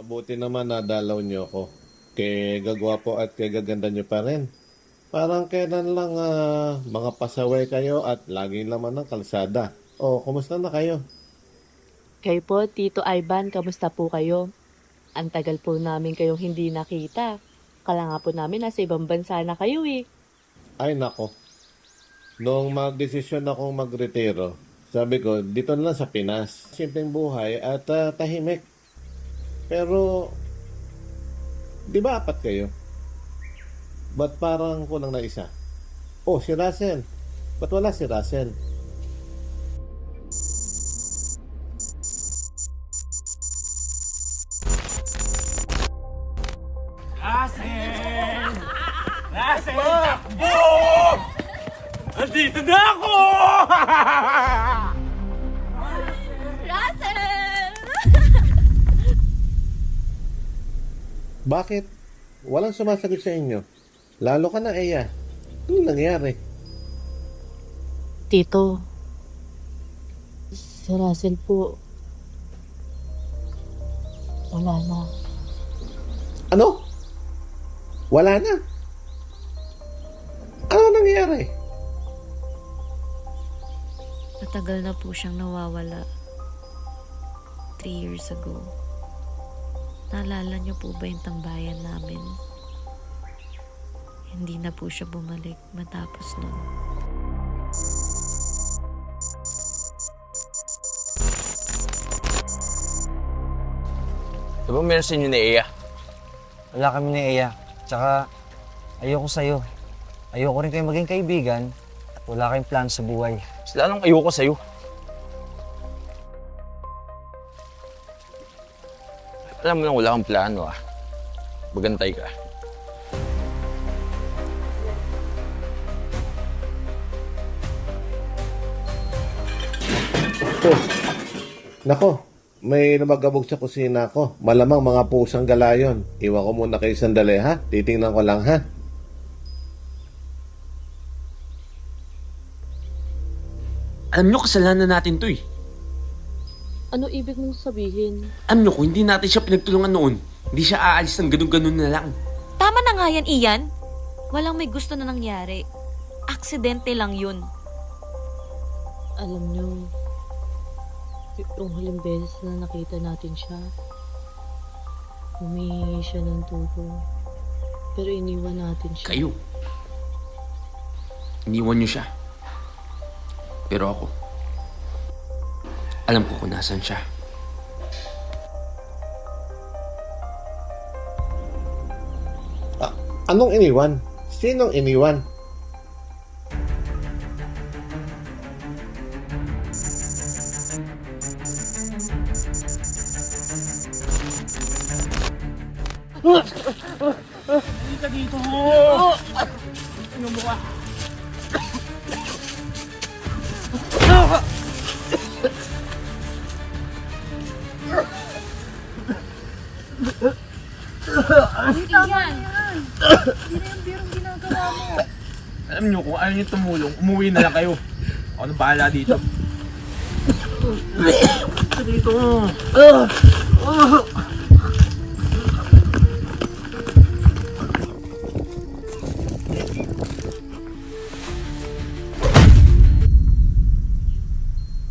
Mabuti naman nadalaw niyo ako. Kay gagwapo at kay gaganda niyo pa rin. Parang kailan lang mga pasaway kayo at laging laman ng kalsada. Oh, kumusta na kayo? Kayo po, Tito Ivan, kamusta po kayo? Ang tagal po namin kayong hindi nakita. Kala nga po namin nasa ibang bansa na kayo eh. Ay nako, noong magdesisyon akong magretiro, sabi ko, dito na lang sa Pinas. Simpleng buhay at tahimik. Pero, di ba apat kayo? Ba't parang kulang na isa? Oh, si Russell. Ba't wala si Russell? Russell! Russell, takbo! Andito na ako! Russell! Bakit? Walang sumasagot sa inyo. Lalo ka na, Eya. Ano nangyari? Tito, si Russell po, wala na. Ano? Wala na. Ano nangyari? Matagal na po siyang nawawala. 3 years ago. Naalala niyo po ba yung tambayan namin? Hindi na po siya bumalik matapos nun. Diba meron sa inyo ni Eya? Wala kami ni Eya. Tsaka, ayoko sa'yo. Ayoko rin kayo maging kaibigan at wala kayong plan sa buhay. Mas lalong ayoko sa'yo. Alam mo nang wala kang plano Magantay ka. Oh, nako. May lumagabog sa kusina ko. Malamang mga pusang galayon. Iwan ko muna kayo sandali, ha? Titingnan ko lang, ha? Alam nyo, kasalanan natin to eh. Ano ibig mong sabihin? Alam nyo, kung hindi natin siya pinagtulungan noon, hindi siya aalis ng ganun-ganun na lang. Tama na nga yan, Ian. Walang may gusto na nangyari. Aksidente lang yun. Alam nyo, yung huling beses na nakita natin siya, humihingi siya ng tulong. Pero iniwan natin siya. Kayo. Iniwan nyo siya. Pero ako, alam ko kung nasan siya. Anong iniwan? Sinong iniwan? Halika dito! Ano mo ka? Alam nyo, kung ayaw nyo tumulong, umuwi na lang kayo. Ako nang bahala dito. Dito.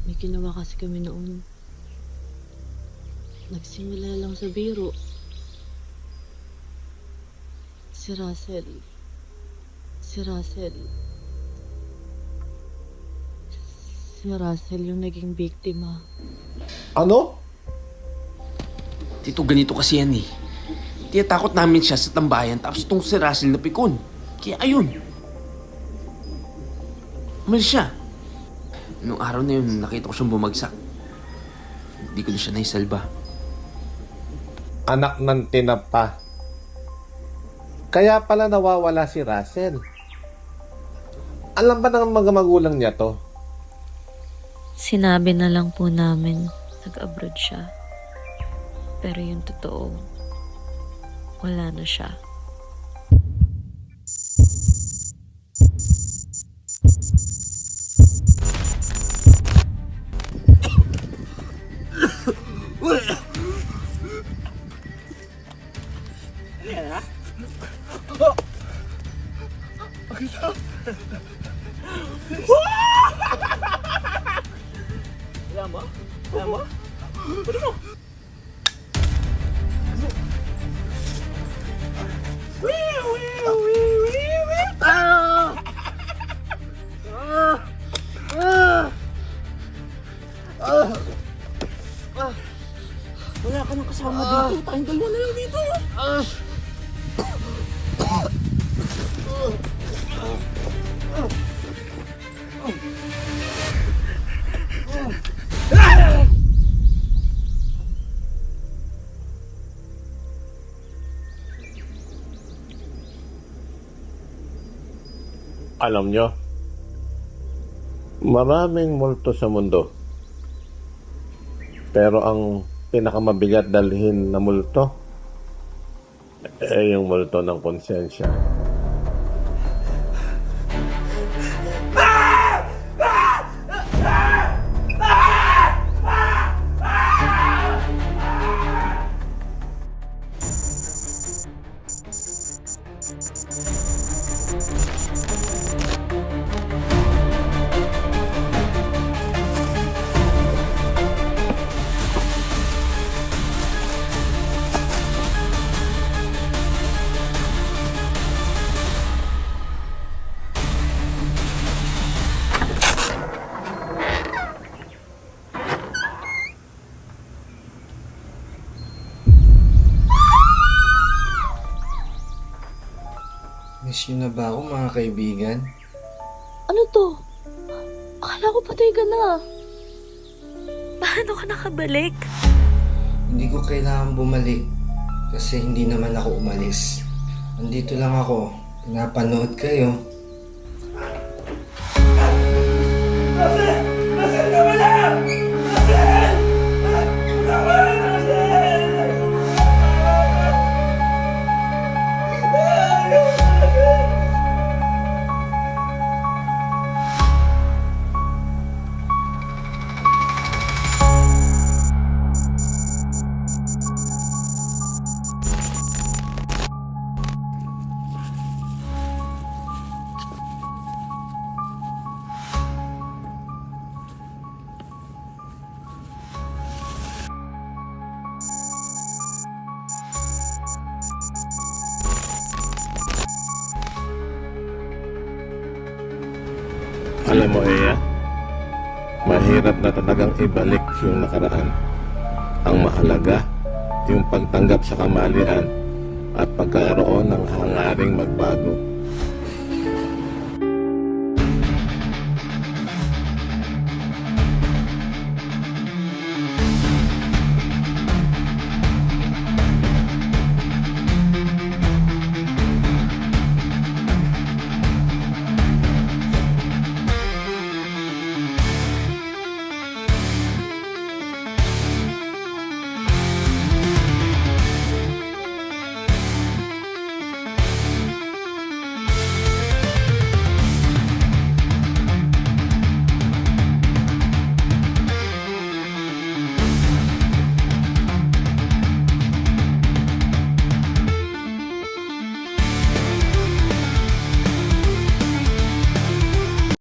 May ginawa kasi kami noon. Nagsimula lang sa biro. Si Russell. Si Russell. Si Russell yung naging biktima. Ano? Tito, ganito kasi yan eh. Tinatakot namin siya sa tambayan tapos itong si Russell na pikon. Kaya ayun. Umalis siya. Nung araw na yun, nakita ko siyang bumagsak. Hindi ko na siya naisalba. Anak ng tinapa. Kaya pala nawawala si Russell. Alam ba ng mga magulang niya to? Sinabi na lang po namin nag-abroad siya. Pero yung totoo, wala na siya. Kaya mo? Kaya mo? Pwede mo! Wala ka nang kasama dito. Tayong dalawa na lang dito. Alam nyo, maraming multo sa mundo. Pero ang pinakamabigat dalhin na multo, yung multo ng konsensya. Miss nyo na ba ako, mga kaibigan? Ano to? Akala ko patay ka na. Paano ka nakabalik? Hindi ko kailangan bumalik kasi hindi naman ako umalis. Nandito lang ako, pinapanood kayo. Alam mo, Eya, mahirap na talagang ibalik yung nakaraan. Ang mahalaga, yung pagtanggap sa kamalian at pagkaroon ng hangaring magbago.